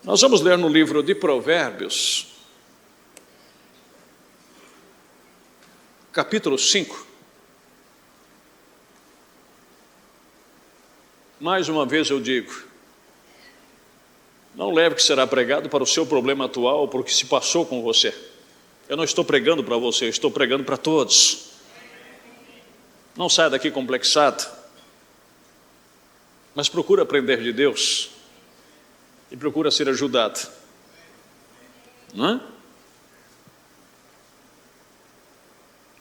Nós vamos ler no livro de Provérbios, capítulo 5. Mais uma vez eu digo, não leve o que será pregado para o seu problema atual ou para o que se passou com você. Eu não estou pregando para você, eu estou pregando para todos. Não saia daqui complexado, mas procura aprender de Deus e procura ser ajudado, não é?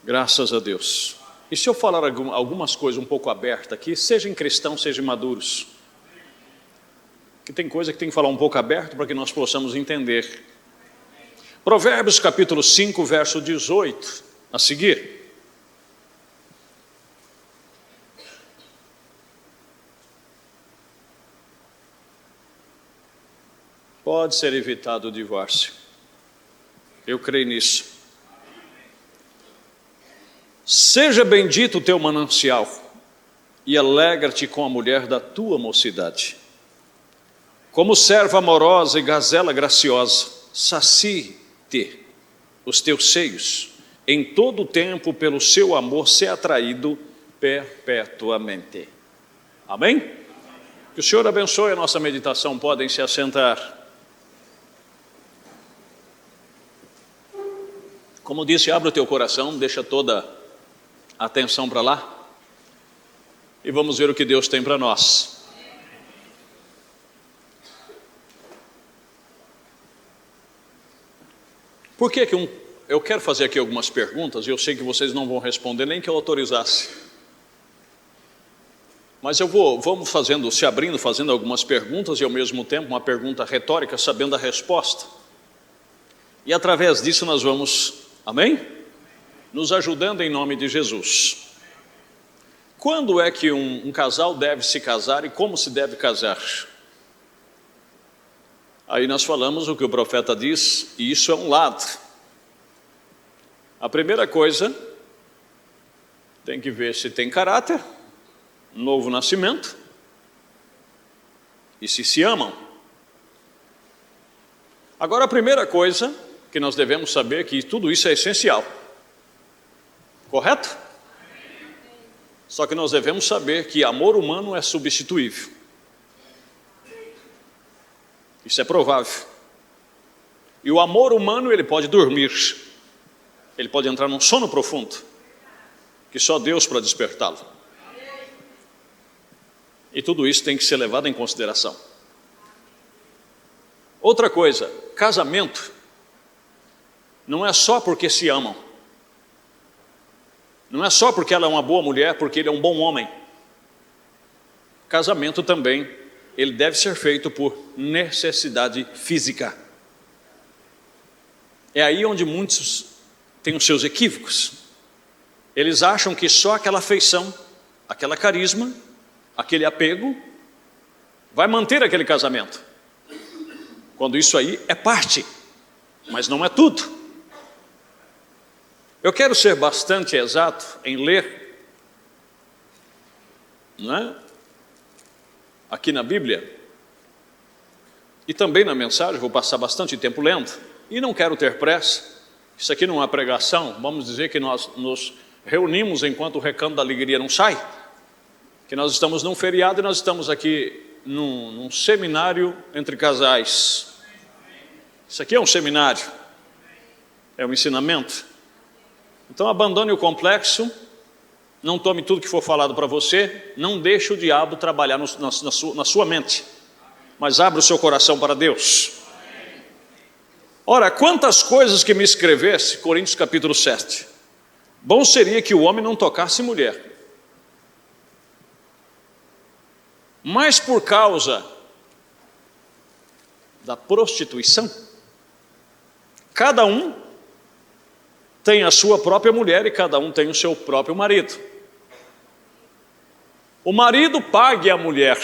Graças a Deus. E se eu falar algumas coisas um pouco abertas aqui, sejam cristãos, sejam maduros, que tem coisa que tem que falar um pouco aberto para que nós possamos entender. Provérbios capítulo 5, verso 18, a seguir. Pode ser evitado o divórcio. Eu creio nisso. Seja bendito o teu manancial e alegra-te com a mulher da tua mocidade. Como serva amorosa e gazela graciosa, sacie-te os teus seios, em todo o tempo pelo seu amor ser atraído perpetuamente. Amém? Que o Senhor abençoe a nossa meditação. Podem se assentar. Como disse, abre o teu coração, deixa toda a atenção para lá e vamos ver o que Deus tem para nós. Por que eu quero fazer aqui algumas perguntas e eu sei que vocês não vão responder nem que eu autorizasse. Mas vamos se abrindo, fazendo algumas perguntas e ao mesmo tempo uma pergunta retórica, sabendo a resposta. E através disso nós vamos, amém? Nos ajudando em nome de Jesus. Quando é que um casal deve se casar e como se deve casar? Aí nós falamos o que o profeta diz, e isso é um lado. A primeira coisa, tem que ver se tem caráter, novo nascimento, e se amam. Agora a primeira coisa que nós devemos saber é que tudo isso é essencial. Correto? Só que nós devemos saber que amor humano é substituível. Isso é provável. E o amor humano, ele pode dormir. Ele pode entrar num sono profundo, que só Deus para despertá-lo. E tudo isso tem que ser levado em consideração. Outra coisa, casamento não é só porque se amam. Não é só porque ela é uma boa mulher, porque ele é um bom homem. Casamento também, ele deve ser feito por necessidade física. É aí onde muitos têm os seus equívocos. Eles acham que só aquela afeição, aquela carisma, aquele apego, vai manter aquele casamento. Quando isso aí é parte, mas não é tudo. Eu quero ser bastante exato em ler, não é? Aqui na Bíblia, e também na mensagem, vou passar bastante tempo lendo, e não quero ter pressa. Isso aqui não é uma pregação, vamos dizer que nós nos reunimos enquanto o recanto da alegria não sai, que nós estamos num feriado e nós estamos aqui num seminário entre casais. Isso aqui é um seminário, é um ensinamento. Então abandone o complexo, não tome tudo que for falado para você, não deixe o diabo trabalhar na sua mente, mas abra o seu coração para Deus. Ora, quantas coisas que me escrevesse, Coríntios capítulo 7, bom seria que o homem não tocasse mulher, mas por causa da prostituição, cada um tem a sua própria mulher e cada um tem o seu próprio marido. O marido pague à mulher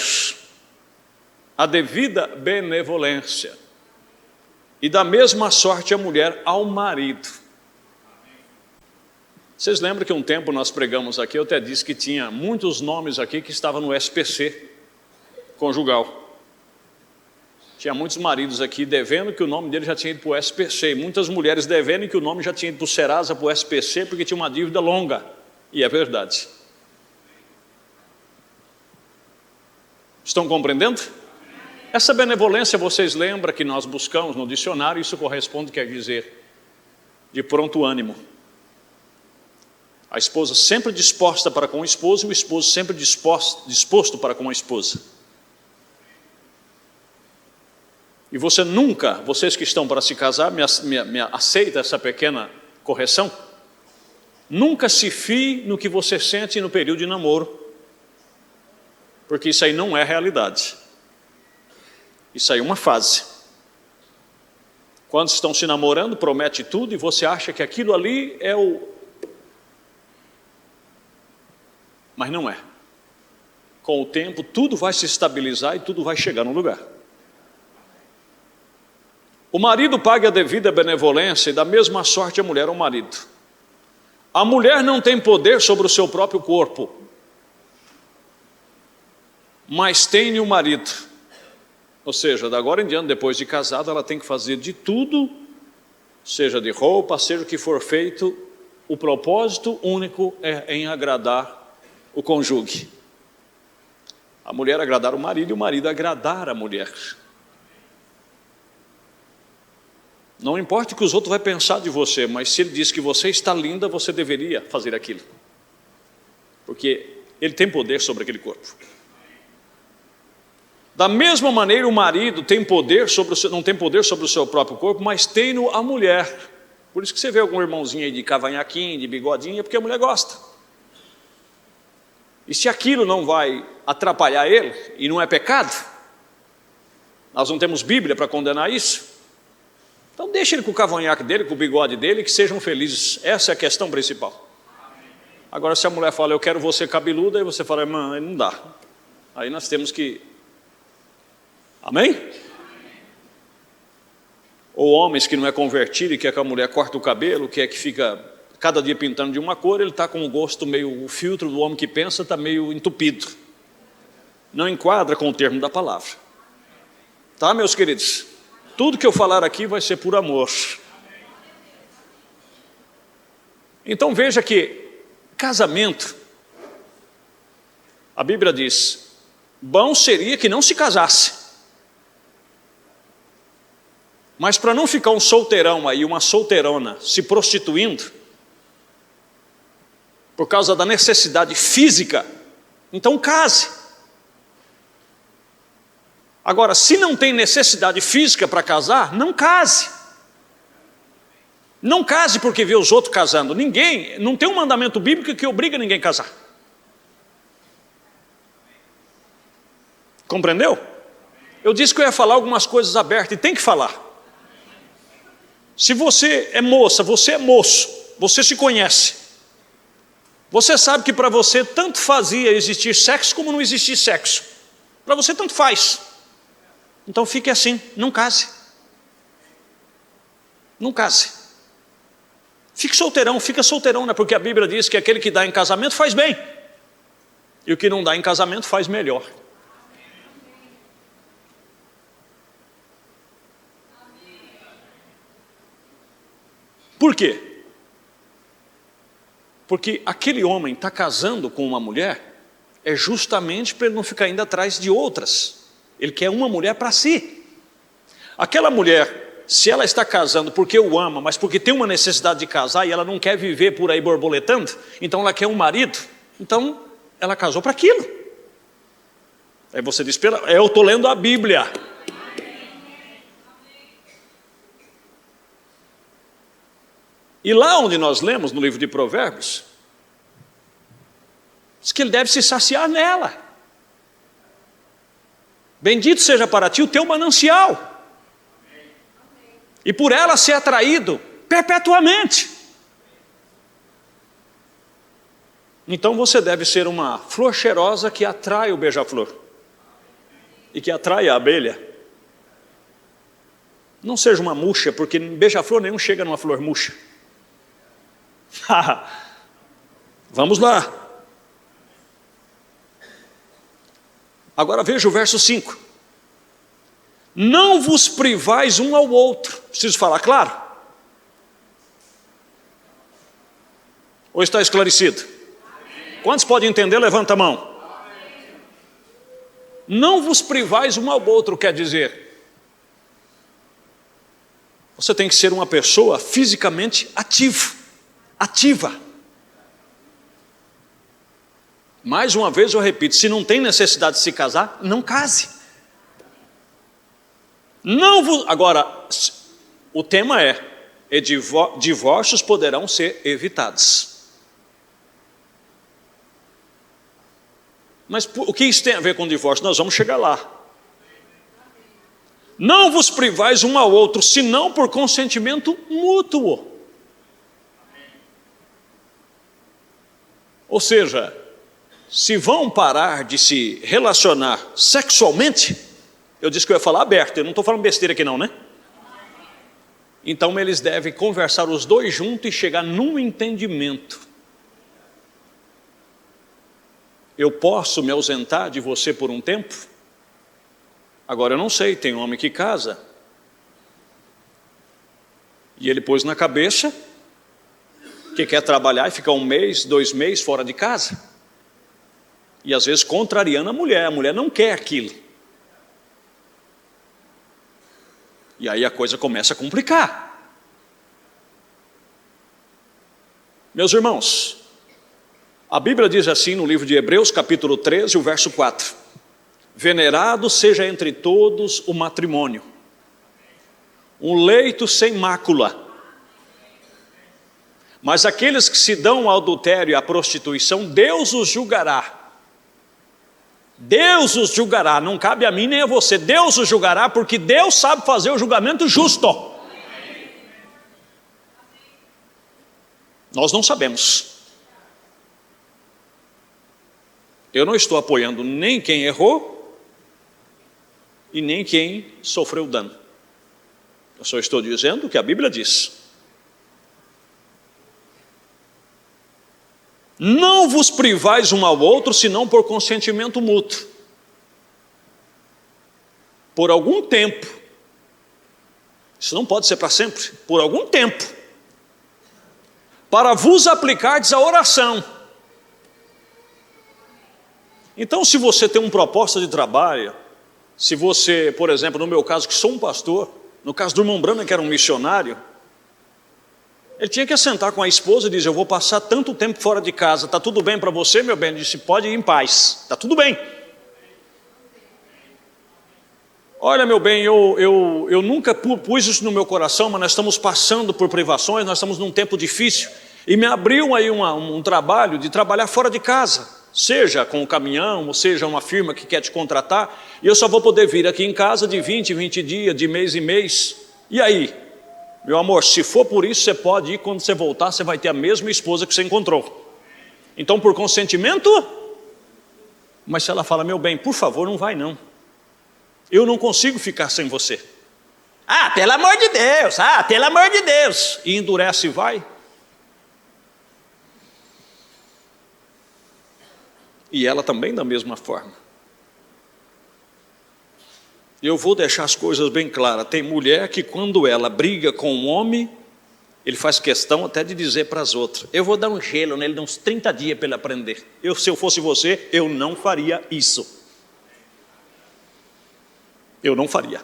a devida benevolência e da mesma sorte a mulher ao marido. Vocês lembram que um tempo nós pregamos aqui, eu até disse que tinha muitos nomes aqui que estavam no SPC conjugal. Tinha muitos maridos aqui devendo que o nome dele já tinha ido para o SPC, e muitas mulheres devendo que o nome já tinha ido para o Serasa, para o SPC, porque tinha uma dívida longa. E é verdade. Estão compreendendo? Essa benevolência, vocês lembram que nós buscamos no dicionário, isso corresponde, quer dizer, de pronto ânimo. A esposa sempre disposta para com o esposo e o esposo sempre disposto para com a esposa. E você nunca, vocês que estão para se casar, me aceita essa pequena correção? Nunca se fie no que você sente no período de namoro, porque isso aí não é realidade. Isso aí é uma fase. Quando estão se namorando, promete tudo e você acha que aquilo ali é o... Mas não é. Com o tempo, tudo vai se estabilizar e tudo vai chegar no lugar. O marido paga a devida benevolência e da mesma sorte a mulher ao marido. A mulher não tem poder sobre o seu próprio corpo, mas tem o marido. Ou seja, da agora em diante, depois de casada, ela tem que fazer de tudo, seja de roupa, seja o que for feito, o propósito único é em agradar o cônjuge. A mulher agradar o marido e o marido agradar a mulher. Não importa o que os outros vão pensar de você, mas se ele diz que você está linda, você deveria fazer aquilo. Porque ele tem poder sobre aquele corpo. Da mesma maneira, o marido tem poder não tem poder sobre o seu próprio corpo, mas tem a mulher. Por isso que você vê algum irmãozinho aí de cavanhaquinho, de bigodinho, é porque a mulher gosta. E se aquilo não vai atrapalhar ele, e não é pecado, nós não temos Bíblia para condenar isso, então deixa ele com o cavanhaque dele, com o bigode dele, que sejam felizes. Essa é a questão principal. Agora, se a mulher fala, eu quero você cabeluda, aí você fala, irmã, não dá. Aí nós temos que... Amém? Ou homens que não é convertido e quer que a mulher corte o cabelo, quer que fica cada dia pintando de uma cor, ele está com o gosto meio, o filtro do homem que pensa está meio entupido. Não enquadra com o termo da palavra. Tá, meus queridos? Tudo que eu falar aqui vai ser por amor. Então veja que casamento, a Bíblia diz, bom seria que não se casasse. Mas para não ficar um solteirão aí, uma solteirona se prostituindo, por causa da necessidade física, então case. Agora, se não tem necessidade física para casar, não case. Não case porque vê os outros casando. Ninguém, não tem um mandamento bíblico que obriga ninguém a casar. Compreendeu? Eu disse que eu ia falar algumas coisas abertas e tem que falar. Se você é moça, você é moço, você se conhece. Você sabe que para você tanto fazia existir sexo como não existir sexo. Para você tanto faz. Então fique assim, não case. Não case. Fique solteirão, fica solteirão, né? Porque a Bíblia diz que aquele que dá em casamento faz bem. E o que não dá em casamento faz melhor. Por quê? Porque aquele homem está casando com uma mulher é justamente para ele não ficar indo atrás de outras. Ele quer uma mulher para si. Aquela mulher, se ela está casando porque o ama, mas porque tem uma necessidade de casar e ela não quer viver por aí borboletando, então ela quer um marido, então ela casou para aquilo. Aí você diz, eu estou lendo a Bíblia. E lá onde nós lemos no livro de Provérbios, diz que ele deve se saciar nela. Bendito seja para ti o teu manancial. E por ela ser atraído perpetuamente. Então você deve ser uma flor cheirosa que atrai o beija-flor. E que atrai a abelha. Não seja uma murcha, porque beija-flor nenhum chega numa flor murcha. Vamos lá. Agora veja o verso 5. Não vos privais um ao outro. Preciso falar claro? Ou está esclarecido? Quantos podem entender? Levanta a mão. Não vos privais um ao outro quer dizer, você tem que ser uma pessoa fisicamente ativa. Mais uma vez eu repito, se não tem necessidade de se casar, não case. Agora, o tema é divórcios poderão ser evitados. Mas o que isso tem a ver com divórcio? Nós vamos chegar lá. Não vos privais um ao outro, senão por consentimento mútuo. Ou seja, se vão parar de se relacionar sexualmente, eu disse que eu ia falar aberto, eu não estou falando besteira aqui não, né? Então eles devem conversar os dois juntos e chegar num entendimento. Eu posso me ausentar de você por um tempo? Agora eu não sei, tem homem que casa e ele pôs na cabeça que quer trabalhar e ficar 1 mês, 2 meses fora de casa. E às vezes contrariando a mulher não quer aquilo. E aí a coisa começa a complicar. Meus irmãos, a Bíblia diz assim no livro de Hebreus, capítulo 13, o verso 4. Venerado seja entre todos o matrimônio, um leito sem mácula. Mas aqueles que se dão ao adultério e à prostituição, Deus os julgará. Deus os julgará, não cabe a mim nem a você. Deus os julgará, porque Deus sabe fazer o julgamento justo. Nós não sabemos. Eu não estou apoiando nem quem errou e nem quem sofreu dano. Eu só estou dizendo o que a Bíblia diz. Não vos privais um ao outro, senão por consentimento mútuo. Por algum tempo. Isso não pode ser para sempre. Por algum tempo. Para vos aplicardes a oração. Então, se você tem uma proposta de trabalho, se você, por exemplo, no meu caso, que sou um pastor, no caso do irmão Brana, que era um missionário, ele tinha que assentar com a esposa e dizer, eu vou passar tanto tempo fora de casa, está tudo bem para você, meu bem? Ele disse, pode ir em paz, está tudo bem. Olha, meu bem, eu nunca pus isso no meu coração, mas nós estamos passando por privações, nós estamos num tempo difícil, e me abriu aí um trabalho de trabalhar fora de casa, seja com o caminhão, ou seja uma firma que quer te contratar, e eu só vou poder vir aqui em casa de 20 em 20 dias, de mês em mês. E aí? Meu amor, se for por isso, você pode ir, quando você voltar, você vai ter a mesma esposa que você encontrou. Então, por consentimento, mas se ela fala, meu bem, por favor, não vai não. Eu não consigo ficar sem você. Ah, pelo amor de Deus, pelo amor de Deus. E endurece e vai. E ela também da mesma forma. Eu vou deixar as coisas bem claras. Tem mulher que quando ela briga com um homem, ele faz questão até de dizer para as outras, eu vou dar um gelo nele, uns 30 dias para ele aprender. Se eu fosse você, eu não faria isso. Eu não faria.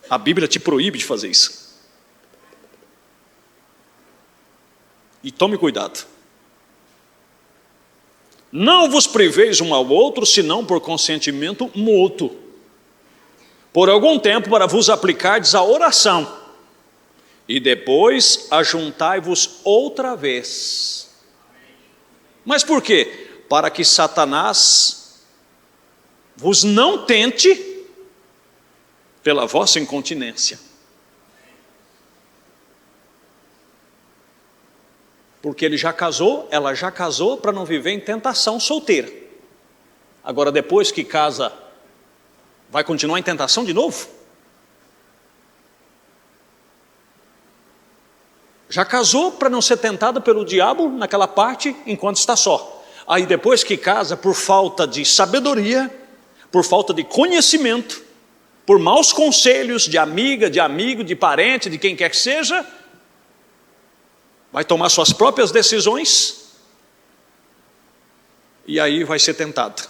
A Bíblia te proíbe de fazer isso. E tome cuidado. Não vos priveis um ao outro, senão por consentimento mútuo, por algum tempo para vos aplicardes a oração, e depois ajuntai-vos outra vez. Mas por quê? Para que Satanás vos não tente pela vossa incontinência. Porque ele já casou, ela já casou para não viver em tentação solteira. Agora depois que casa, vai continuar em tentação de novo? Já casou para não ser tentada pelo diabo naquela parte enquanto está só. Aí depois que casa, por falta de sabedoria, por falta de conhecimento, por maus conselhos de amiga, de amigo, de parente, de quem quer que seja, vai tomar suas próprias decisões e aí vai ser tentado.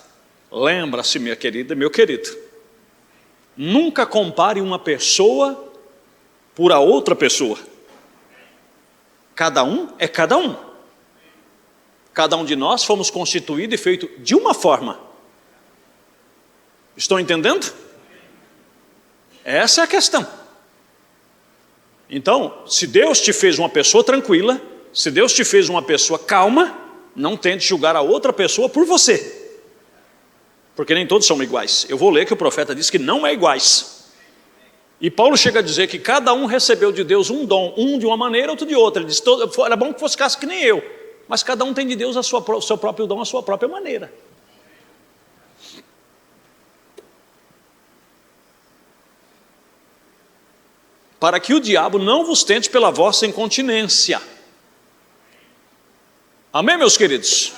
Lembra-se, minha querida, meu querido, nunca compare uma pessoa por a outra pessoa. Cada um é cada um. Cada um de nós fomos constituídos e feitos de uma forma. Estão entendendo? Essa é a questão. Então, se Deus te fez uma pessoa tranquila, se Deus te fez uma pessoa calma, não tente julgar a outra pessoa por você. Porque nem todos são iguais. Eu vou ler que o profeta diz que não é iguais. E Paulo chega a dizer que cada um recebeu de Deus um dom, um de uma maneira, outro de outra. Ele diz, era bom que fosse caso que nem eu. Mas cada um tem de Deus o seu próprio dom, a sua própria maneira. Para que o diabo não vos tente pela vossa incontinência. Amém, meus queridos?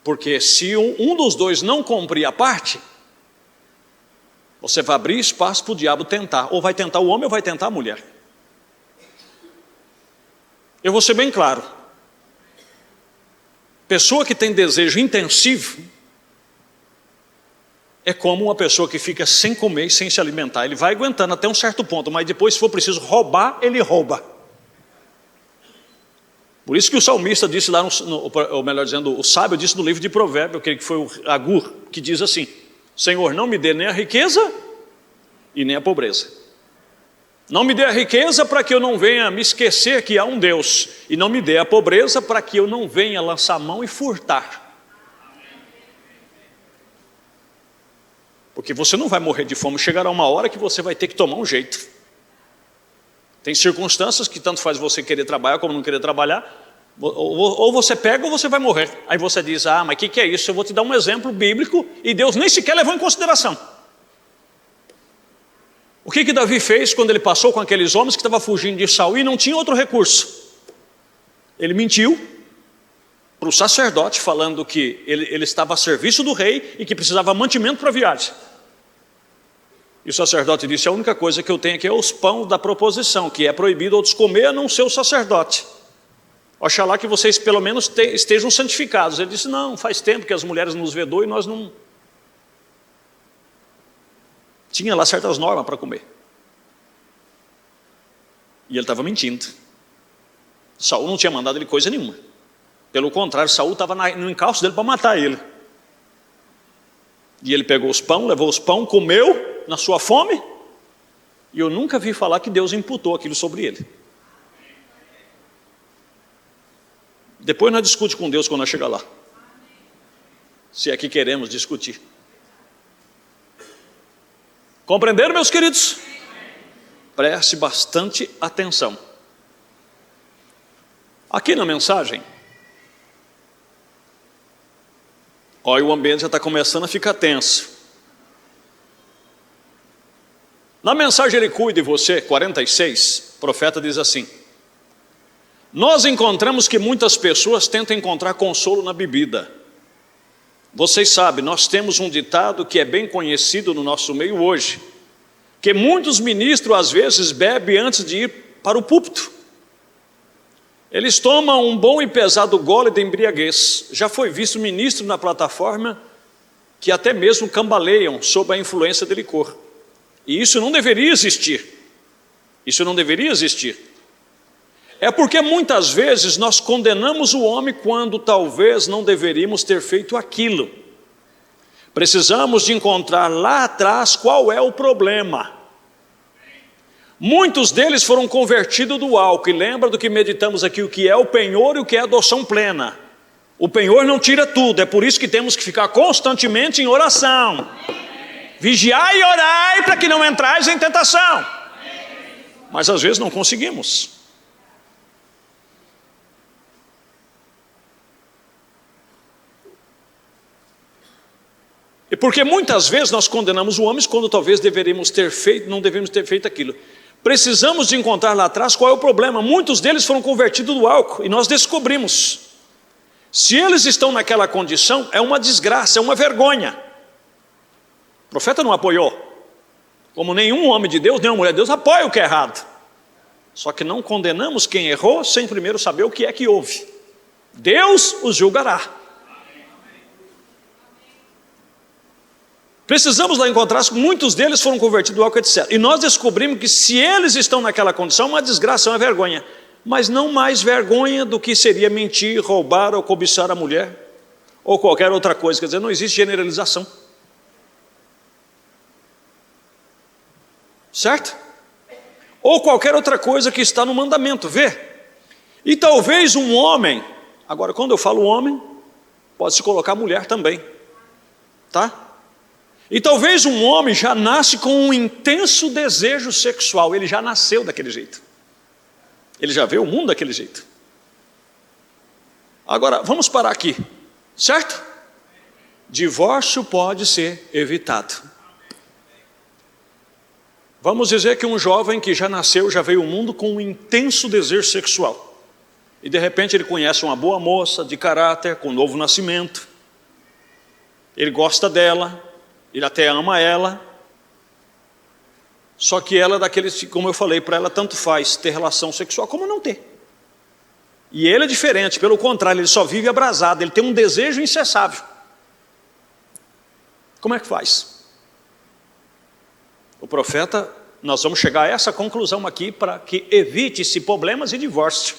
Porque se um dos dois não cumprir a parte, você vai abrir espaço para o diabo tentar. Ou vai tentar o homem ou vai tentar a mulher. Eu vou ser bem claro. Pessoa que tem desejo intensivo é como uma pessoa que fica sem comer e sem se alimentar. Ele vai aguentando até um certo ponto, mas depois, se for preciso roubar, ele rouba. Por isso que o salmista disse lá, ou melhor dizendo, o sábio disse no livro de Provérbios, eu creio que foi o Agur, que diz assim: Senhor, não me dê nem a riqueza e nem a pobreza. Não me dê a riqueza para que eu não venha me esquecer que há um Deus, e não me dê a pobreza para que eu não venha lançar a mão e furtar. Porque você não vai morrer de fome, chegará uma hora que você vai ter que tomar um jeito. Tem circunstâncias que tanto faz você querer trabalhar como não querer trabalhar, ou você pega ou você vai morrer. Aí você diz, mas o que é isso? Eu vou te dar um exemplo bíblico, e Deus nem sequer levou em consideração. O que Davi fez quando ele passou com aqueles homens que estavam fugindo de Saul e não tinha outro recurso? Ele mentiu para o sacerdote, falando que ele estava a serviço do rei e que precisava de mantimento para a viagem. E o sacerdote disse, a única coisa que eu tenho aqui é os pães da proposição, que é proibido outros comer, a não ser o sacerdote. Oxalá que vocês pelo menos estejam santificados. Ele disse, não, faz tempo que as mulheres nos vedou e nós não... Tinha lá certas normas para comer. E ele estava mentindo. Saul não tinha mandado ele coisa nenhuma. Pelo contrário, Saul estava no encalço dele para matar ele. E ele pegou os pães, levou os pães, comeu na sua fome. E eu nunca vi falar que Deus imputou aquilo sobre ele. Depois nós discutimos com Deus quando nós chegar lá. Se é que queremos discutir. Compreenderam, meus queridos? Preste bastante atenção. Aqui na mensagem, olha, o ambiente já está começando a ficar tenso. Na mensagem Ele Cuida de Você, 46, o profeta diz assim: nós encontramos que muitas pessoas tentam encontrar consolo na bebida. Vocês sabem, nós temos um ditado que é bem conhecido no nosso meio hoje, que muitos ministros às vezes bebem antes de ir para o púlpito. Eles tomam um bom e pesado gole de embriaguez. Já foi visto ministro na plataforma que até mesmo cambaleiam sob a influência de licor. E isso não deveria existir. Isso não deveria existir. É porque muitas vezes nós condenamos o homem quando talvez não deveríamos ter feito aquilo. Precisamos de encontrar lá atrás qual é o problema. Muitos deles foram convertidos do álcool. E lembra do que meditamos aqui, o que é o penhor e o que é a adoção plena. O penhor não tira tudo, é por isso que temos que ficar constantemente em oração. Vigiai e orai para que não entrais em tentação. Mas às vezes não conseguimos. E porque muitas vezes nós condenamos os homens quando talvez deveríamos ter feito, não deveríamos ter feito aquilo. Precisamos de encontrar lá atrás qual é o problema. Muitos deles foram convertidos do álcool e nós descobrimos. Se eles estão naquela condição, é uma desgraça, é uma vergonha. O profeta não apoiou. Como nenhum homem de Deus, nenhuma mulher de Deus apoia o que é errado. Só que não condenamos quem errou sem primeiro saber o que é que houve. Deus os julgará. Precisamos lá encontrar que muitos deles foram convertidos ao álcool, etc. E nós descobrimos que se eles estão naquela condição, uma desgraça, uma vergonha. Mas não mais vergonha do que seria mentir, roubar ou cobiçar a mulher, ou qualquer outra coisa. Quer dizer, não existe generalização. Certo? Ou qualquer outra coisa que está no mandamento, vê? E talvez um homem, agora quando eu falo homem, pode-se colocar mulher também, tá? E talvez um homem já nasce com um intenso desejo sexual, ele já nasceu daquele jeito. Ele já vê o mundo daquele jeito. Agora, vamos parar aqui, certo? Divórcio pode ser evitado. Vamos dizer que um jovem que já nasceu, já veio ao mundo com um intenso desejo sexual. E de repente ele conhece uma boa moça, de caráter, com novo nascimento. Ele gosta dela, ele até ama ela. Só que ela é daqueles, como eu falei, para ela tanto faz ter relação sexual como não ter. E ele é diferente, pelo contrário, ele só vive abrasado, ele tem um desejo incessável. Como é que faz? O profeta, nós vamos chegar a essa conclusão aqui para que evite-se problemas e divórcio.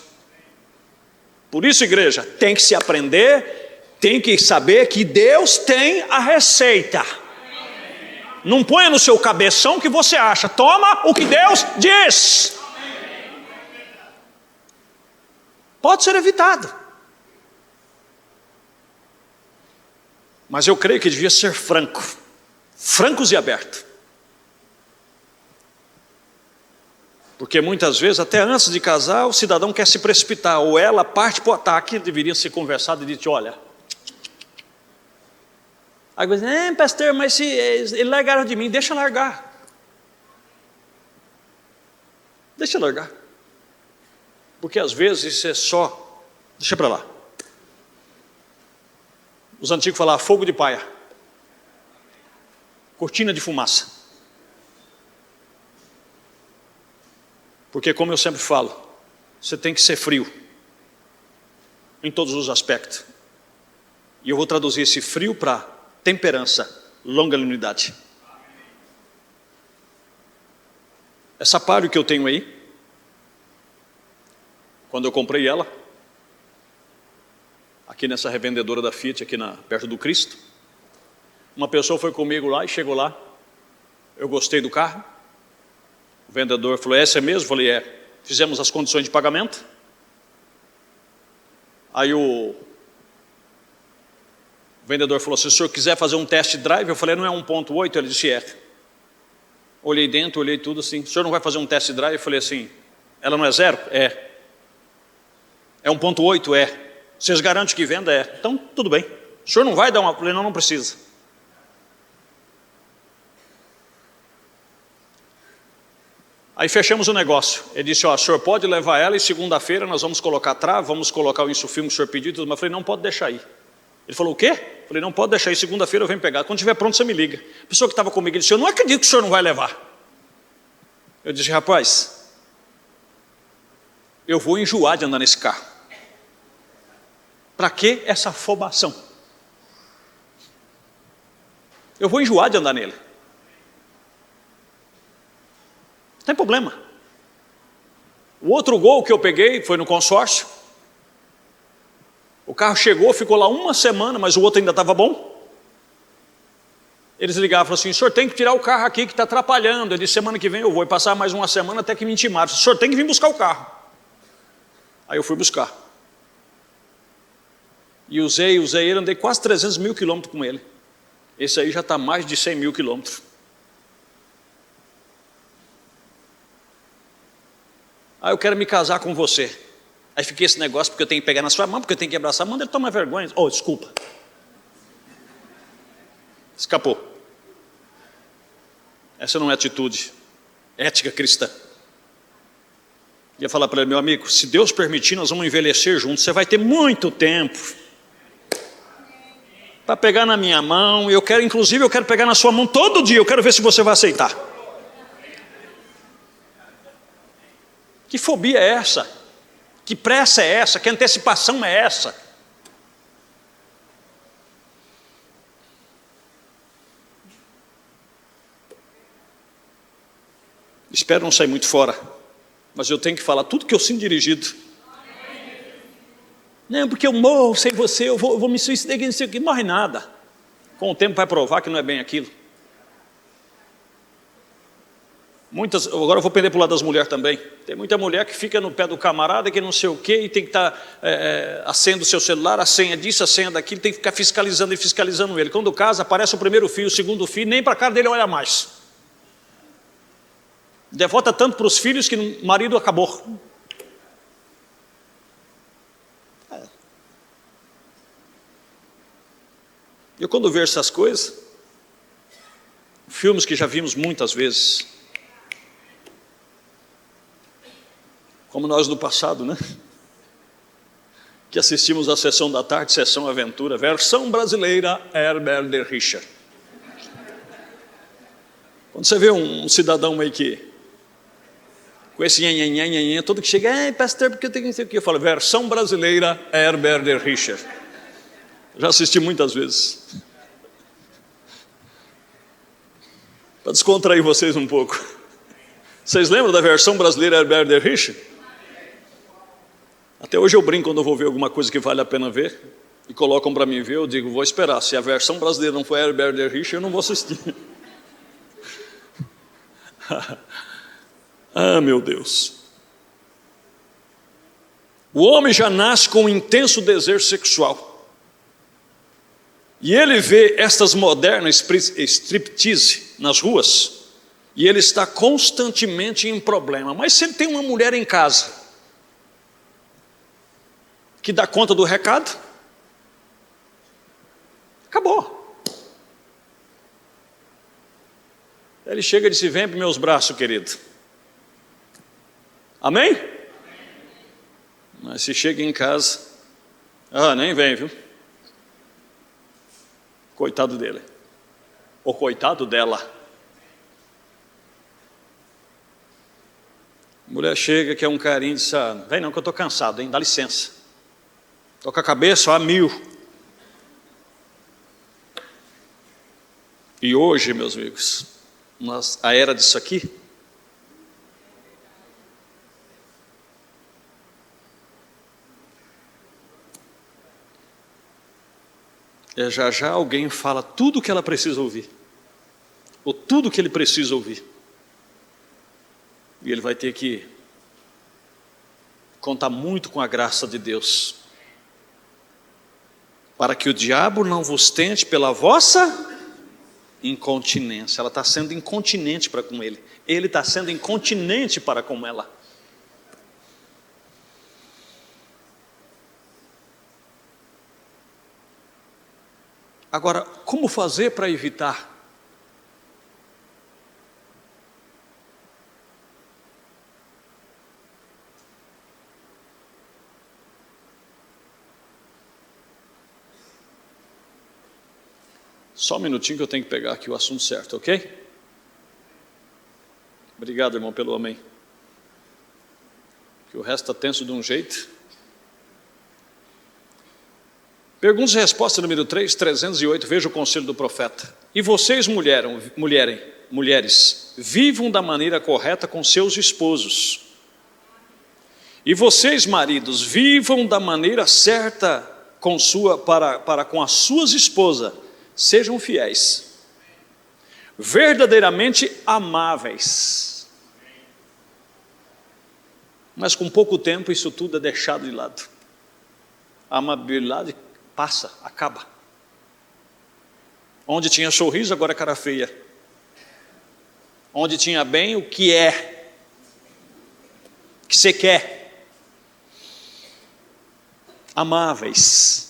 Por isso, igreja, tem que se aprender, tem que saber que Deus tem a receita. Não ponha no seu cabeção o que você acha, toma o que Deus diz. Pode ser evitado. Mas eu creio que devia ser franco, francos e abertos. Porque muitas vezes, até antes de casar, o cidadão quer se precipitar, ou ela parte para o ataque, deveria ser conversado e dito, olha. Aí você diz, pastor, mas se ele largaram de mim, deixa largar. Deixa largar. Porque às vezes isso é só, deixa para lá. Os antigos falavam fogo de paia, cortina de fumaça. Porque como eu sempre falo, você tem que ser frio, em todos os aspectos. E eu vou traduzir esse frio para temperança, longanimidade. Essa Palio que eu tenho aí, quando eu comprei ela, aqui nessa revendedora da Fiat, aqui perto do Cristo, uma pessoa foi comigo lá e chegou lá, eu gostei do carro, o vendedor falou, essa é mesmo? Eu falei, é. Fizemos as condições de pagamento, aí o vendedor falou, se o senhor quiser fazer um test drive, eu falei, não é 1.8? Ele disse, é. Olhei dentro, olhei tudo assim, o senhor não vai fazer um test drive? Eu falei assim, ela não é 0? É. É 1.8? É. Vocês garantem que venda? É. Então, tudo bem. O senhor não vai dar uma... Eu falei, não precisa. Aí fechamos o negócio. Ele disse, ó, o senhor pode levar ela e segunda-feira nós vamos colocar trava, vamos colocar o insufilme que o senhor pediu, tudo. Mas eu falei, não pode deixar aí. Ele falou, o quê? Eu falei, não pode deixar aí, segunda-feira eu venho pegar. Quando estiver pronto, você me liga. A pessoa que estava comigo disse, eu não acredito que o senhor não vai levar. Eu disse, rapaz, eu vou enjoar de andar nesse carro. Para que essa afobação? Eu vou enjoar de andar nele. Não tem problema. O outro Gol que eu peguei foi no consórcio. O carro chegou, ficou lá uma semana, mas o outro ainda estava bom. Eles ligavam e falaram assim, o senhor tem que tirar o carro aqui que está atrapalhando. Eu disse, semana que vem eu vou passar mais uma semana até que me intimaram. O senhor tem que vir buscar o carro. Aí eu fui buscar. E usei ele, andei quase 300 mil quilômetros com ele. Esse aí já está mais de 100 mil quilômetros. Ah, eu quero me casar com você. Aí fiquei esse negócio, porque eu tenho que pegar na sua mão, porque eu tenho que abraçar a mão, ele toma vergonha. Oh, desculpa. Escapou. Essa não é atitude, ética cristã. Ia falar para ele, meu amigo, se Deus permitir, nós vamos envelhecer juntos, você vai ter muito tempo para pegar na minha mão, inclusive eu quero pegar na sua mão todo dia, eu quero ver se você vai aceitar. Que fobia é essa? Que pressa é essa? Que antecipação é essa? Espero não sair muito fora, mas eu tenho que falar tudo que eu sinto dirigido. Não, porque eu morro sem você, eu vou me suicidar, não sei o que, morre nada. Com o tempo vai provar que não é bem aquilo. Agora eu vou pender para o lado das mulheres também. Tem muita mulher que fica no pé do camarada, que não sei o que, e tem que estar a senha do seu celular, a senha disso, a senha daquilo, tem que ficar fiscalizando e fiscalizando ele. Quando casa, aparece o primeiro filho, o segundo filho, nem para a cara dele olha mais. Devota tanto para os filhos que o marido acabou. Eu quando vejo essas coisas, filmes que já vimos muitas vezes, como nós no passado, né? Que assistimos à sessão da tarde, sessão aventura, versão brasileira, Herbert de Richard. Quando você vê um cidadão aí que, com esse nhanhanhanhanhan, todo que chega, pastor, porque eu tenho que sei o que, eu falo, versão brasileira, Herbert de Richard. Já assisti muitas vezes. Para descontrair vocês um pouco. Vocês lembram da versão brasileira Herbert de Richard? Até hoje eu brinco quando eu vou ver alguma coisa que vale a pena ver e colocam para mim ver, eu digo, vou esperar. Se a versão brasileira não for Herbert de Richard, eu não vou assistir. Ah, meu Deus. O homem já nasce com um intenso desejo sexual. E ele vê estas modernas striptease nas ruas, e ele está constantemente em problema. Mas se ele tem uma mulher em casa, que dá conta do recado, acabou. Ele chega e diz, vem para meus braços, querido. Amém? Mas se chega em casa, nem vem, viu? Coitado dele, ou coitado dela. A mulher chega, quer um carinho, diz, vem não que eu estou cansado, hein? Dá licença. Estou com a cabeça a 1000. E hoje, meus amigos, a era disso aqui, já alguém fala tudo o que ela precisa ouvir, ou tudo o que ele precisa ouvir, e ele vai ter que contar muito com a graça de Deus, para que o diabo não vos tente pela vossa incontinência. Ela está sendo incontinente para com ele, ele está sendo incontinente para com ela. Agora, como fazer para evitar? Só um minutinho que eu tenho que pegar aqui o assunto certo, ok? Obrigado, irmão, pelo amém. Que o resto está tenso de um jeito. Perguntas e resposta número 3, 308, veja o conselho do profeta. E vocês, mulheres, vivam da maneira correta com seus esposos. E vocês, maridos, vivam da maneira certa para com as suas esposas. Sejam fiéis, verdadeiramente amáveis. Mas com pouco tempo isso tudo é deixado de lado. A amabilidade passa, acaba. Onde tinha sorriso, agora é cara feia. Onde tinha bem, o que é? O que você quer? Amáveis.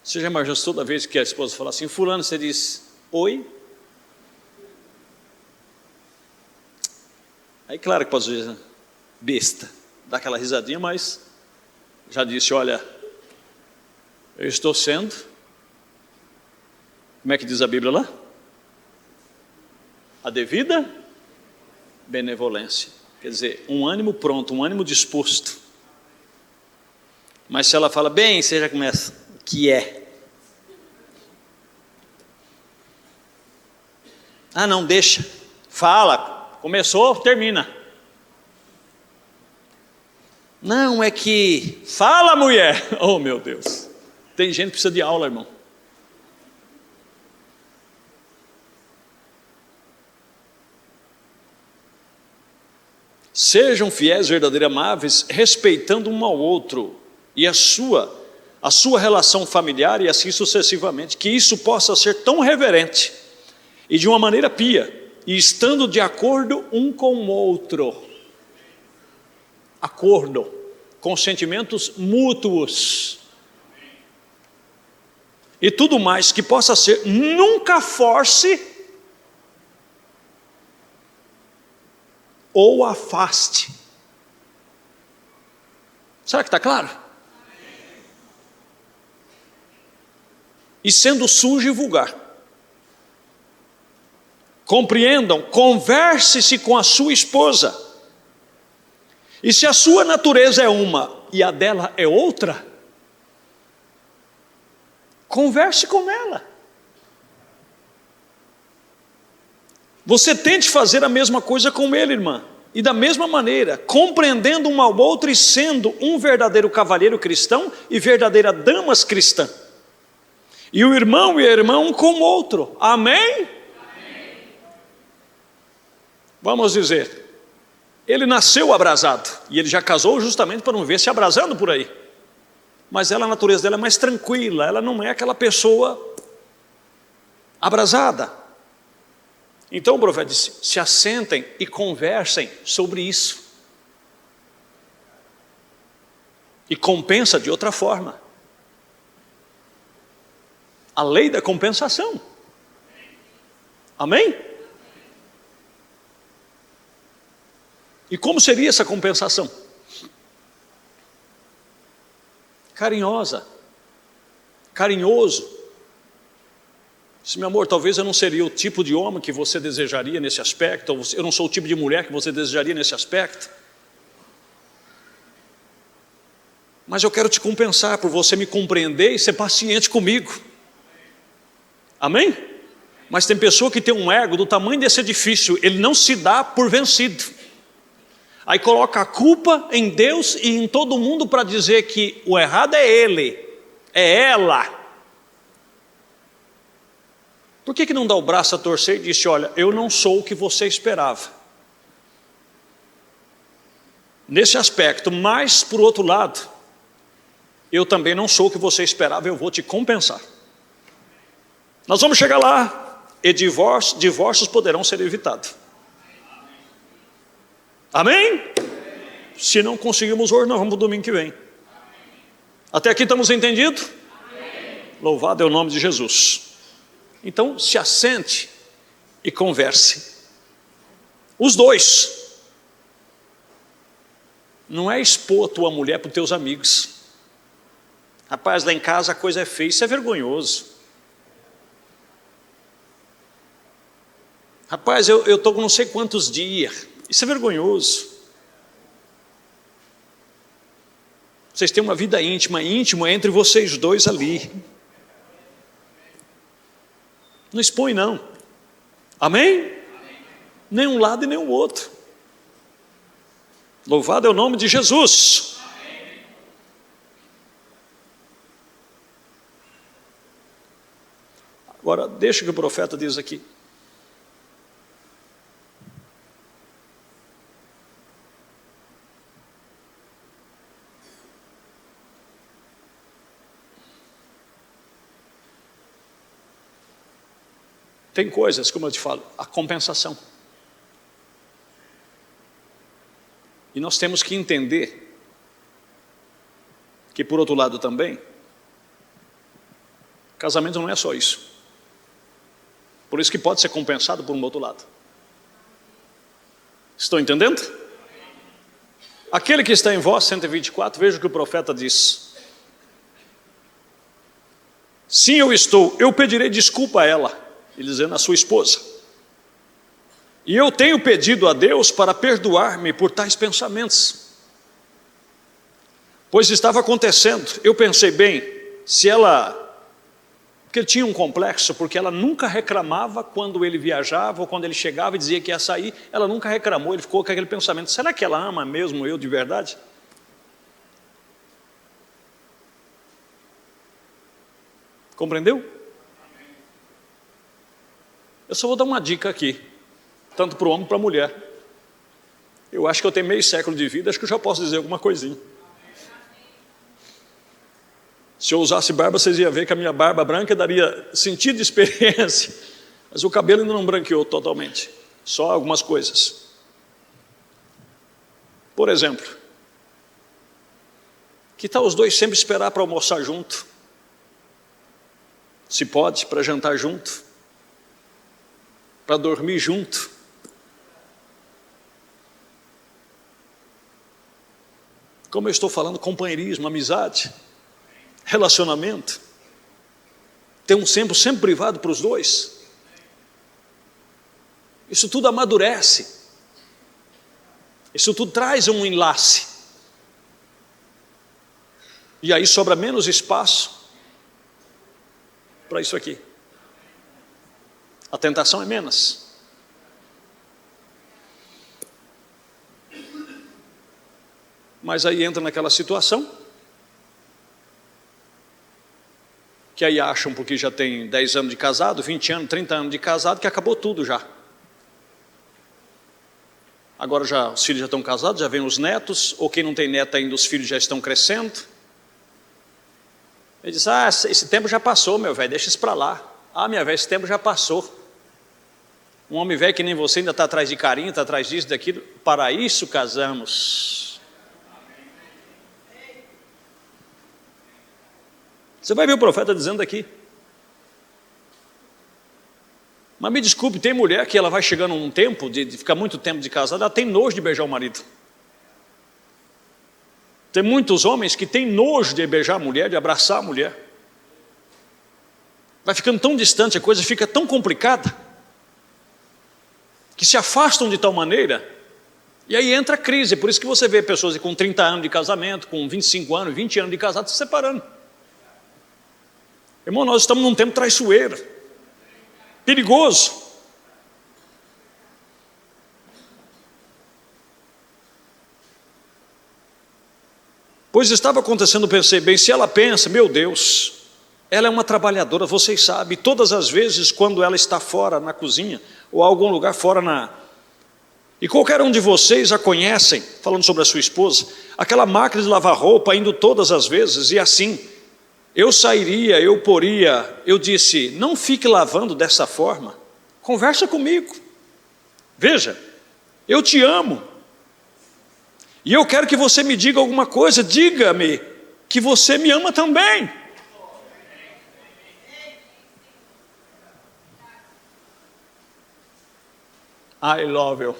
Você já imaginou toda vez que a esposa fala assim, fulano, você diz, oi? Aí claro que pode dizer, besta, dá aquela risadinha, mas já disse, olha, Eu estou sendo, como é que diz a Bíblia lá? A devida benevolência. Quer dizer, um ânimo pronto, um ânimo disposto. Mas se ela fala, bem, você já começa, o que é? Ah, não, deixa. Fala, começou, termina. Não, é que... Fala, mulher! Oh, meu Deus. Tem gente que precisa de aula, irmão. Sejam fiéis, verdadeiros, amáveis, respeitando um ao outro e a sua relação familiar e assim sucessivamente, que isso possa ser tão reverente e de uma maneira pia, e estando de acordo um com o outro. Acordo, com sentimentos mútuos. E tudo mais que possa ser, nunca force ou afaste. Será que está claro? E sendo sujo e vulgar. Compreendam, converse-se com a sua esposa. E se a sua natureza é uma e a dela é outra, converse com ela. Você tente fazer a mesma coisa com ele, irmã. E da mesma maneira, compreendendo um ao outro e sendo um verdadeiro cavalheiro cristão e verdadeira damas cristã. E o irmão e a irmã um com o outro. Amém? Vamos dizer, ele nasceu abrasado, e ele já casou justamente para não ver se abrasando por aí. Mas ela, a natureza dela é mais tranquila, ela não é aquela pessoa abrasada. Então o profeta disse, se assentem e conversem sobre isso. E compensa de outra forma. A lei da compensação. Amém? E como seria essa compensação? Carinhosa, carinhoso. Disse, meu amor, talvez eu não seria o tipo de homem que você desejaria nesse aspecto, ou eu não sou o tipo de mulher que você desejaria nesse aspecto. Mas eu quero te compensar por você me compreender e ser paciente comigo. Amém? Mas tem pessoa que tem um ego do tamanho desse edifício, ele não se dá por vencido. Aí coloca a culpa em Deus e em todo mundo para dizer que o errado é ele, é ela. Por que não dá o braço a torcer e disse, olha, eu não sou o que você esperava. Nesse aspecto, mas por outro lado, eu também não sou o que você esperava, eu vou te compensar. Nós vamos chegar lá e divórcios poderão ser evitados. Amém? Se não conseguimos hoje, nós vamos para o domingo que vem. Até aqui estamos entendidos? Louvado é o nome de Jesus. Então se assente e converse. Os dois. Não é expor a tua mulher para os teus amigos. Rapaz, lá em casa a coisa é feia, isso é vergonhoso. Rapaz, eu estou com não sei quantos dias. Isso é vergonhoso. Vocês têm uma vida íntima, íntimo é entre vocês dois ali. Não expõe não. Amém? Nem um lado e nem o outro. Louvado é o nome de Jesus. Agora, deixa o que o profeta diz aqui. Tem coisas, como eu te falo, a compensação. E nós temos que entender que, por outro lado também, casamento não é só isso. Por isso que pode ser compensado por um outro lado. Estão entendendo? Aquele que está em vós, 124, veja o que o profeta diz. Sim, eu estou. Eu pedirei desculpa a ela, ele dizendo a sua esposa. E eu tenho pedido a Deus para perdoar-me por tais pensamentos. Pois estava acontecendo. Eu pensei, bem, se ela... Porque ele tinha um complexo, porque ela nunca reclamava quando ele viajava, ou quando ele chegava e dizia que ia sair, ela nunca reclamou, ele ficou com aquele pensamento, será que ela ama mesmo eu de verdade? Compreendeu? Eu só vou dar uma dica aqui, tanto para o homem como para a mulher. Eu acho que eu tenho meio século de vida, acho que eu já posso dizer alguma coisinha. Se eu usasse barba, vocês iam ver que a minha barba branca daria sentido de experiência, mas o cabelo ainda não branqueou totalmente, só algumas coisas. Por exemplo, que tal os dois sempre esperar para almoçar junto? Se pode, para jantar junto, para dormir junto. Como eu estou falando, companheirismo, amizade, relacionamento, ter um tempo sempre privado para os dois. Isso tudo amadurece. Isso tudo traz um enlace. E aí sobra menos espaço para isso aqui. A tentação é menos. Mas aí entra naquela situação que aí acham, porque já tem 10 anos de casado, 20 anos, 30 anos de casado, que acabou tudo já. Agora já os filhos já estão casados, já vêm os netos, ou quem não tem neto ainda, os filhos já estão crescendo. Ele diz, esse tempo já passou, meu velho, deixa isso para lá. Minha velha, esse tempo já passou. Um homem velho que nem você ainda está atrás de carinho, está atrás disso, daquilo. Para isso casamos. Você vai ver o profeta dizendo aqui. Mas me desculpe, tem mulher que ela vai chegando num tempo de ficar muito tempo de casada, ela tem nojo de beijar o marido. Tem muitos homens que têm nojo de beijar a mulher, de abraçar a mulher. Vai ficando tão distante, a coisa fica tão complicada, que se afastam de tal maneira, e aí entra a crise. Por isso que você vê pessoas com 30 anos de casamento, com 25 anos, 20 anos de casado, se separando. Irmão, nós estamos num tempo traiçoeiro, perigoso. Pois estava acontecendo, pensei bem, se ela pensa, meu Deus, ela é uma trabalhadora, vocês sabem, todas as vezes quando ela está fora na cozinha, ou algum lugar fora e qualquer um de vocês a conhecem, falando sobre a sua esposa, aquela máquina de lavar roupa indo todas as vezes, e assim, eu sairia, eu poria, eu disse, não fique lavando dessa forma, conversa comigo, veja, eu te amo, e eu quero que você me diga alguma coisa, diga-me que você me ama também. I love you.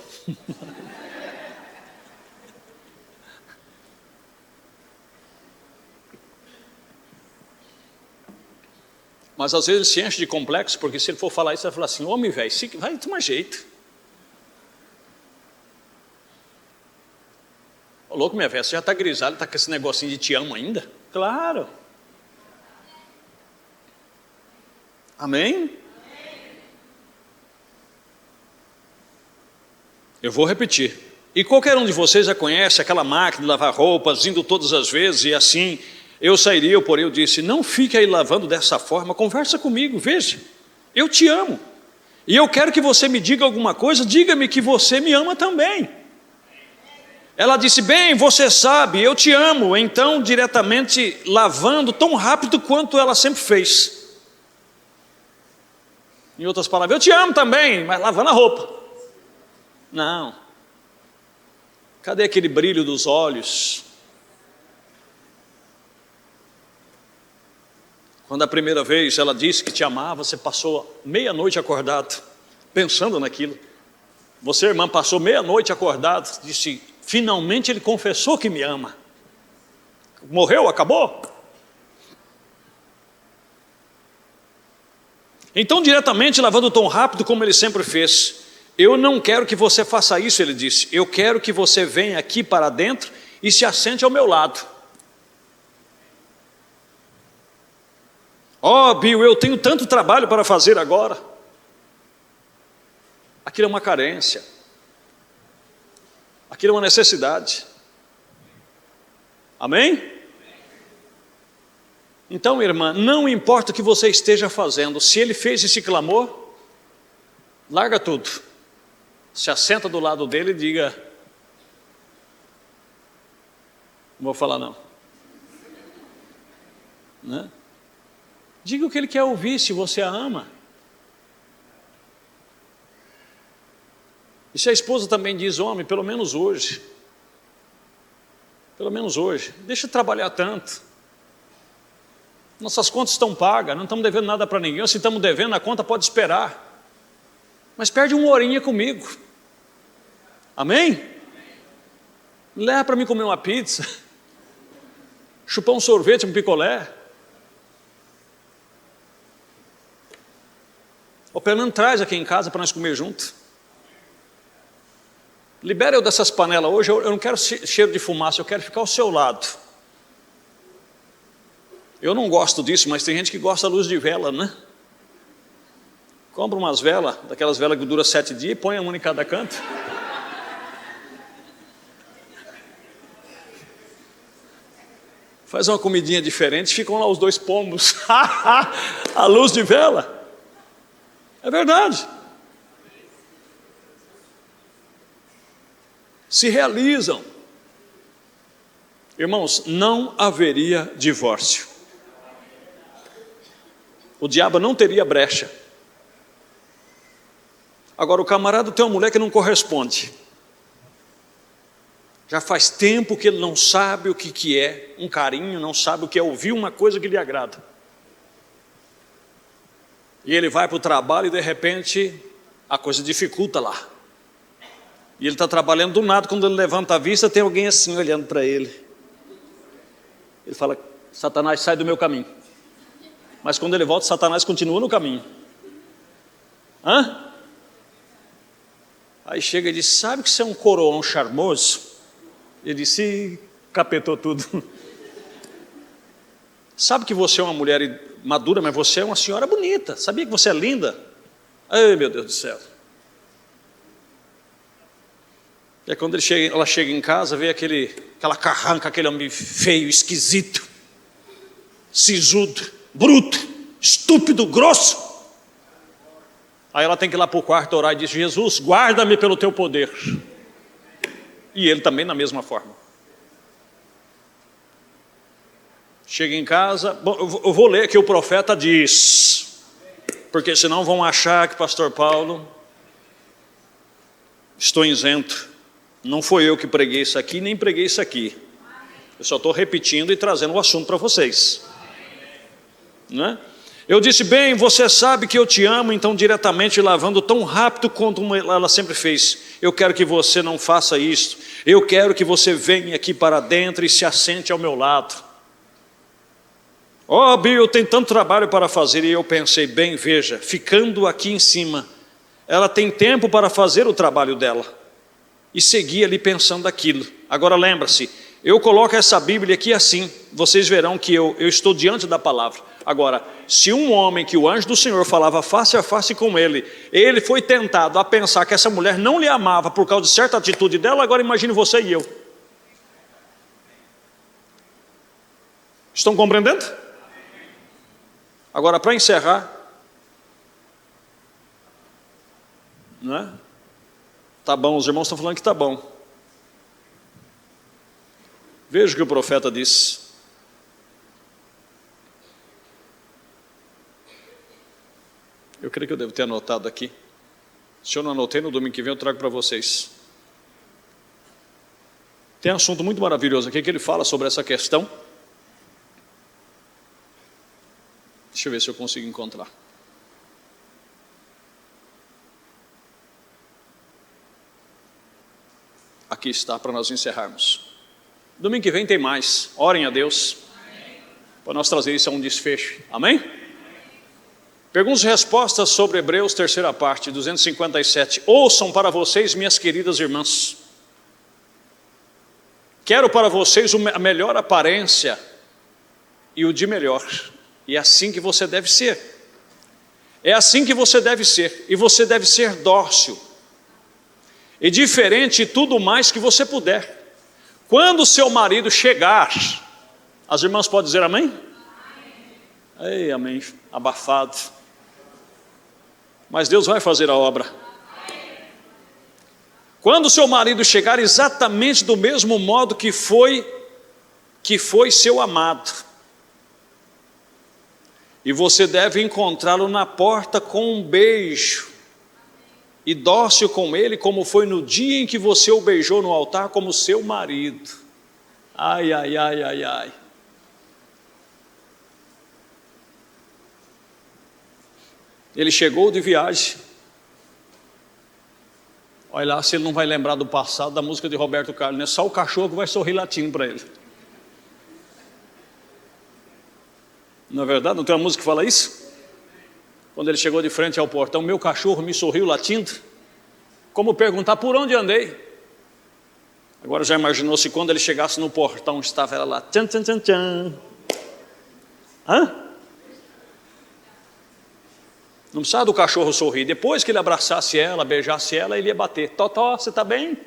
Mas às vezes ele se enche de complexo, porque se ele for falar isso, ele vai falar assim, homem velho, vai tomar jeito. Ô louco, minha velha, você já está grisalho, está com esse negocinho de te amo ainda? Claro. Amém? Eu vou repetir. E qualquer um de vocês já conhece aquela máquina de lavar roupas, indo todas as vezes, e assim, eu sairia, porém eu disse, não fique aí lavando dessa forma, conversa comigo, veja, eu te amo, e eu quero que você me diga alguma coisa, diga-me que você me ama também. Ela disse, bem, você sabe, eu te amo, então diretamente lavando tão rápido quanto ela sempre fez. Em outras palavras, eu te amo também, mas lavando a roupa. Não. Cadê aquele brilho dos olhos? Quando a primeira vez ela disse que te amava, você passou meia-noite acordado, pensando naquilo. Você, irmã, passou meia-noite acordado, disse, finalmente ele confessou que me ama. Morreu, acabou? Então, diretamente, lavando o tom rápido, como ele sempre fez: eu não quero que você faça isso, ele disse. Eu quero que você venha aqui para dentro e se assente ao meu lado. Oh, Bill, eu tenho tanto trabalho para fazer agora. Aquilo é uma carência. Aquilo é uma necessidade. Amém? Então, irmã, não importa o que você esteja fazendo, se ele fez esse clamor, larga tudo. Se assenta do lado dele e diga: não vou falar não. Né? Diga o que ele quer ouvir, se você a ama. E se a esposa também diz: homem, pelo menos hoje, deixa eu trabalhar tanto. Nossas contas estão pagas, não estamos devendo nada para ninguém. Ou se estamos devendo, a conta pode esperar. Mas perde uma horinha comigo. Amém? Leva para mim comer uma pizza, chupar um sorvete, um picolé. Ou pelo menos traz aqui em casa para nós comer junto. Libera eu dessas panelas hoje, eu não quero cheiro de fumaça, eu quero ficar ao seu lado. Eu não gosto disso, mas tem gente que gosta da luz de vela, né? Compra umas velas, daquelas velas que duram 7 dias, e põe uma em cada canto. Faz uma comidinha diferente, ficam lá os 2 pombos. A luz de vela. É verdade. Se realizam. Irmãos, não haveria divórcio. O diabo não teria brecha. Agora, o camarada tem uma mulher que não corresponde. Já faz tempo que ele não sabe o que é um carinho, não sabe o que é ouvir uma coisa que lhe agrada. E ele vai para o trabalho e de repente a coisa dificulta lá. E ele está trabalhando do nada, quando ele levanta a vista, tem alguém assim olhando para ele. Ele fala: Satanás, sai do meu caminho. Mas quando ele volta, Satanás continua no caminho. Hã? Aí chega e diz: sabe que você é um coroão charmoso? Ele disse: capetou tudo. Sabe que você é uma mulher madura, mas você é uma senhora bonita. Sabia que você é linda? Ai, meu Deus do céu. E aí quando ela chega em casa, vê aquela carranca, aquele homem feio, esquisito, sisudo, bruto, estúpido, grosso. Aí ela tem que ir lá para o quarto orar e diz: Jesus, guarda-me pelo teu poder. E ele também na mesma forma. Chega em casa, bom, eu vou ler que o profeta diz, porque senão vão achar que pastor Paulo, estou isento. Não foi eu que preguei isso aqui, nem preguei isso aqui. Eu só estou repetindo e trazendo o assunto para vocês. Não é? Eu disse: bem, você sabe que eu te amo, então diretamente lavando tão rápido quanto ela sempre fez. Eu quero que você não faça isso. Eu quero que você venha aqui para dentro e se assente ao meu lado. Oh, Bill, eu tenho tanto trabalho para fazer. E eu pensei: bem, veja, ficando aqui em cima, ela tem tempo para fazer o trabalho dela. E segui ali pensando aquilo. Agora lembra-se, eu coloco essa Bíblia aqui assim, vocês verão que eu estou diante da palavra. Agora, se um homem que o anjo do Senhor falava face a face com ele foi tentado a pensar que essa mulher não lhe amava por causa de certa atitude dela, agora imagine você e eu. Estão compreendendo? Agora, para encerrar, não é? Tá bom, os irmãos estão falando que tá bom. Veja o que o profeta disse. Eu creio que eu devo ter anotado aqui. Se eu não anotei, no domingo que vem eu trago para vocês. Tem um assunto muito maravilhoso aqui que ele fala sobre essa questão. Deixa eu ver se eu consigo encontrar. Aqui está, para nós encerrarmos. Domingo que vem tem mais. Orem a Deus para nós trazer isso a um desfecho. Amém? Perguntas e respostas sobre Hebreus, terceira parte, 257. Ouçam para vocês, minhas queridas irmãs. Quero para vocês a melhor aparência e o de melhor. E é assim que você deve ser. É assim que você deve ser. E você deve ser dócil. E diferente de tudo mais que você puder. Quando seu marido chegar, as irmãs podem dizer amém? Ei, amém, abafado. Mas Deus vai fazer a obra. Quando seu marido chegar exatamente do mesmo modo que foi seu amado, e você deve encontrá-lo na porta com um beijo, e dócil com ele, como foi no dia em que você o beijou no altar como seu marido. Ai, ai, ai, ai, ai. Ele chegou de viagem. Olha lá se ele não vai lembrar do passado, da música de Roberto Carlos, né? Só o cachorro vai sorrir latindo para ele. Não é verdade? Não tem uma música que fala isso? Quando ele chegou de frente ao portão, meu cachorro me sorriu latindo. Como perguntar por onde andei? Agora já imaginou se quando ele chegasse no portão estava ela lá, tchan, tchan, tchan, tchan. Hã? Não precisava do cachorro sorrir. Depois que ele abraçasse ela, beijasse ela, ele ia bater. Totó, você está bem?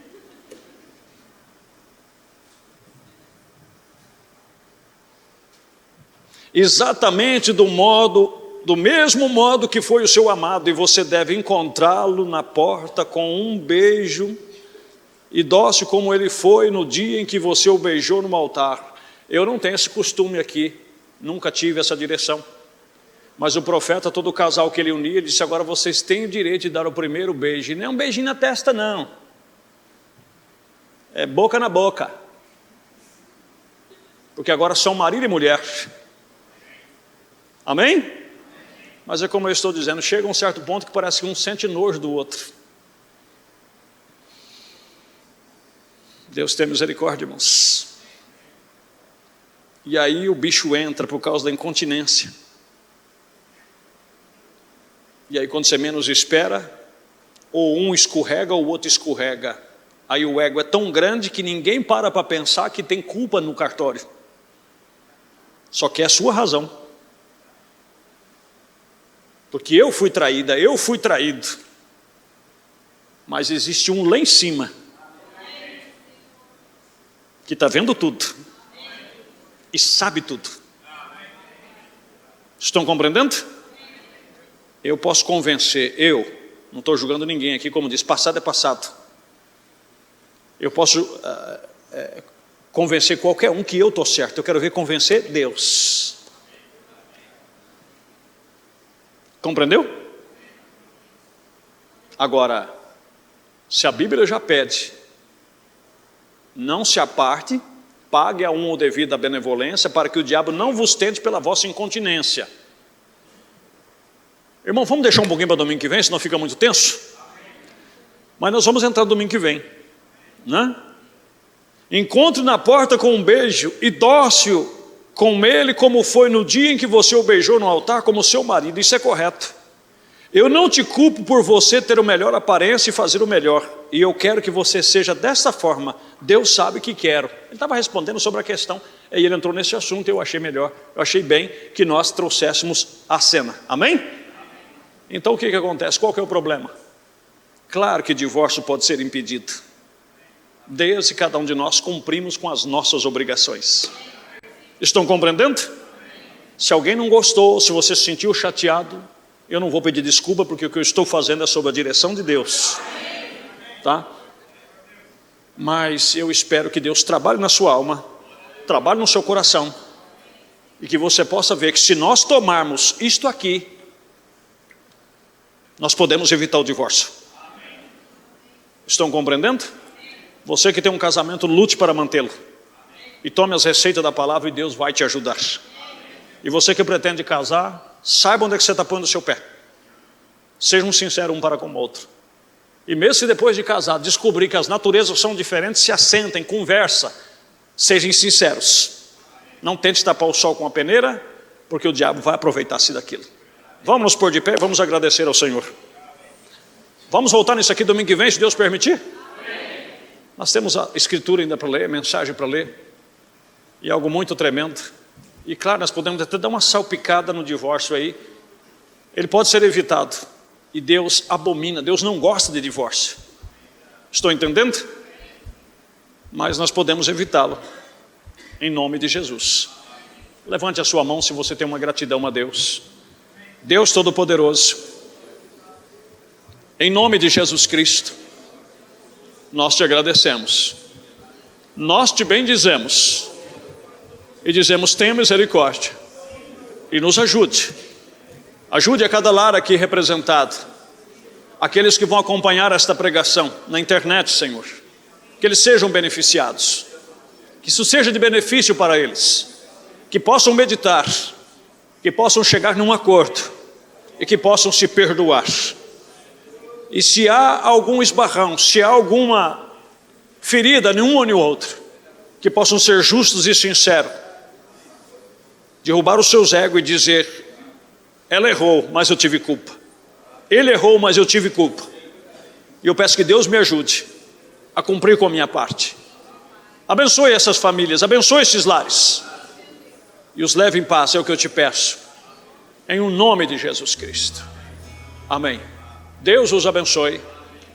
Exatamente do mesmo modo que foi o seu amado, e você deve encontrá-lo na porta com um beijo, e dócil como ele foi no dia em que você o beijou no altar. Eu não tenho esse costume aqui, nunca tive essa direção. Mas o profeta, todo casal que ele unia, disse: agora vocês têm o direito de dar o primeiro beijo. E não é um beijinho na testa, não. É boca na boca. Porque agora são marido e mulher. Amém? Mas é como eu estou dizendo, chega um certo ponto que parece que um sente nojo do outro. Deus tem misericórdia, irmãos. E aí o bicho entra por causa da incontinência. E aí quando você menos espera, ou um escorrega ou o outro escorrega. Aí o ego é tão grande que ninguém para pensar que tem culpa no cartório. Só que é a sua razão. Porque eu fui traída, eu fui traído. Mas existe um lá em cima que está vendo tudo e sabe tudo. Estão compreendendo? Eu posso convencer, não estou julgando ninguém aqui, como diz, passado é passado. Eu posso convencer qualquer um que eu estou certo. Eu quero ver convencer Deus. Compreendeu? Agora, se a Bíblia já pede, não se aparte, pague a um ou devida benevolência, para que o diabo não vos tente pela vossa incontinência. Irmão, vamos deixar um pouquinho para domingo que vem, senão fica muito tenso? Mas nós vamos entrar domingo que vem, né? Encontre na porta com um beijo, e dócil com ele, como foi no dia em que você o beijou no altar como seu marido. Isso é correto. Eu não te culpo por você ter a melhor aparência e fazer o melhor, e eu quero que você seja dessa forma. Deus sabe que quero. Ele estava respondendo sobre a questão, e ele entrou nesse assunto. Eu achei melhor, eu achei bem que nós trouxéssemos a cena. Amém? Então o que acontece? Qual que é o problema? Claro que divórcio pode ser impedido, desde que cada um de nós cumprimos com as nossas obrigações. Estão compreendendo? Se alguém não gostou, se você se sentiu chateado, eu não vou pedir desculpa, porque o que eu estou fazendo é sob a direção de Deus, tá? Mas eu espero que Deus trabalhe na sua alma, trabalhe no seu coração, e que você possa ver que se nós tomarmos isto aqui, nós podemos evitar o divórcio. Estão compreendendo? Você que tem um casamento, lute para mantê-lo. E tome as receitas da palavra, e Deus vai te ajudar. E você que pretende casar, saiba onde é que você está pondo o seu pé. Sejam sinceros um para com o outro. E mesmo se depois de casar descobrir que as naturezas são diferentes, se assentem, conversa, sejam sinceros. Não tente tapar o sol com a peneira, porque o diabo vai aproveitar-se daquilo. Vamos nos pôr de pé, vamos agradecer ao Senhor. Vamos voltar nisso aqui domingo que vem, se Deus permitir? Amém. Nós temos a escritura ainda para ler, a mensagem para ler. E algo muito tremendo. E claro, nós podemos até dar uma salpicada no divórcio aí. Ele pode ser evitado. E Deus abomina, Deus não gosta de divórcio. Estou entendendo? Mas nós podemos evitá-lo. Em nome de Jesus. Levante a sua mão se você tem uma gratidão a Deus. Deus Todo-Poderoso, em nome de Jesus Cristo, nós te agradecemos. Nós te bendizemos. E dizemos, tenha misericórdia. E nos ajude. Ajude a cada lar aqui representado. Aqueles que vão acompanhar esta pregação na internet, Senhor. Que eles sejam beneficiados. Que isso seja de benefício para eles. Que possam meditar. Que possam chegar num acordo. E que possam se perdoar. E se há algum esbarrão, se há alguma ferida em um ou no outro, que possam ser justos e sinceros. Derrubar os seus egos e dizer, ela errou, mas eu tive culpa. Ele errou, mas eu tive culpa. E eu peço que Deus me ajude a cumprir com a minha parte. Abençoe essas famílias, abençoe esses lares. E os leve em paz, é o que eu te peço. Em o nome de Jesus Cristo. Amém. Deus os abençoe.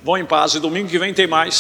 Vão em paz e domingo que vem tem mais.